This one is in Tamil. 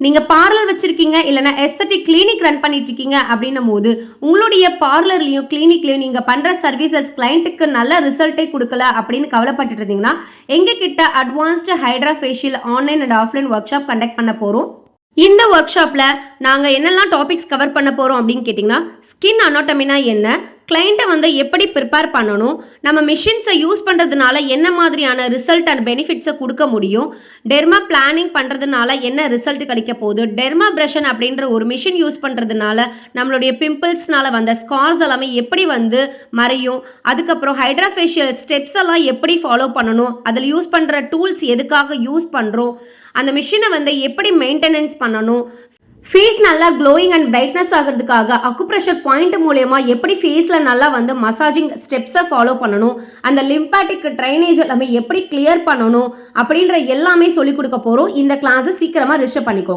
நீங்க பார்லர் வச்சிருக்கீங்க இல்லனா எஸ்தெட்டிக் கிளினிக் ரன் பண்ணிட்டு இருக்கீங்க அப்படின்னும் போது உங்களுடைய பார்லர்லயும் கிளினிக்லயும் நீங்க பண்ற சர்வீசஸ் கிளையண்ட்டுக்கு நல்ல ரிசல்ட்டே கொடுக்கல அப்படின்னு கவலைப்பட்டுட்டு இருந்தீங்கன்னா எங்க கிட்ட advanced hydra facial online and offline work shop conduct பண்ண போறோம். இந்த ஒர்க் ஷாப்ல நாங்க என்னெல்லாம் டாபிக்ஸ் கவர் பண்ண போறோம் அப்படின்னு கேட்டிங்கன்னா, ஸ்கின் அனாட்டமினா என்ன, கிளையண்ட்டை எப்படி ப்ரிப்பேர் பண்ணணும், நம்ம மிஷின்ஸை யூஸ் பண்ணுறதுனால என்ன மாதிரியான ரிசல்ட் அண்ட் பெனிஃபிட்ஸை கொடுக்க முடியும், டெர்மா பிளானிங் பண்ணுறதுனால என்ன ரிசல்ட் கிடைக்க போகுது, டெர்மா பிரஷன் அப்படின்ற ஒரு மிஷின் யூஸ் பண்ணுறதுனால நம்மளுடைய பிம்பிள்ஸ்னால வந்த ஸ்கார்ஸ் எல்லாமே எப்படி மறையும், அதுக்கப்புறம் ஹைட்ரா ஃபேஷியல் ஸ்டெப்ஸ் எல்லாம் எப்படி ஃபாலோ பண்ணணும், அதில் யூஸ் பண்ணுற டூல்ஸ் எதுக்காக யூஸ் பண்ணுறோம், அந்த மிஷினை எப்படி மெயின்டெனன்ஸ் பண்ணணும், ஃபேஸ் நல்லா க்ளோயிங் அண்ட் பிரைட்னஸ் ஆகிறதுக்காக அக்குப்ரெஷர் பாயிண்ட் மூலயமா எப்படி ஃபேஸில் நல்லா மசாஜிங் ஸ்டெப்ஸை ஃபாலோ பண்ணணும், அந்த லிம்பாட்டிக் ட்ரைனேஜ் எல்லாமே எப்படி கிளியர் பண்ணணும் அப்படின்ற எல்லாமே சொல்லிக் கொடுக்க போகிறோம். இந்த கிளாஸை சீக்கிரமாக ரிஜிஸ்டர் பண்ணிக்கோங்க.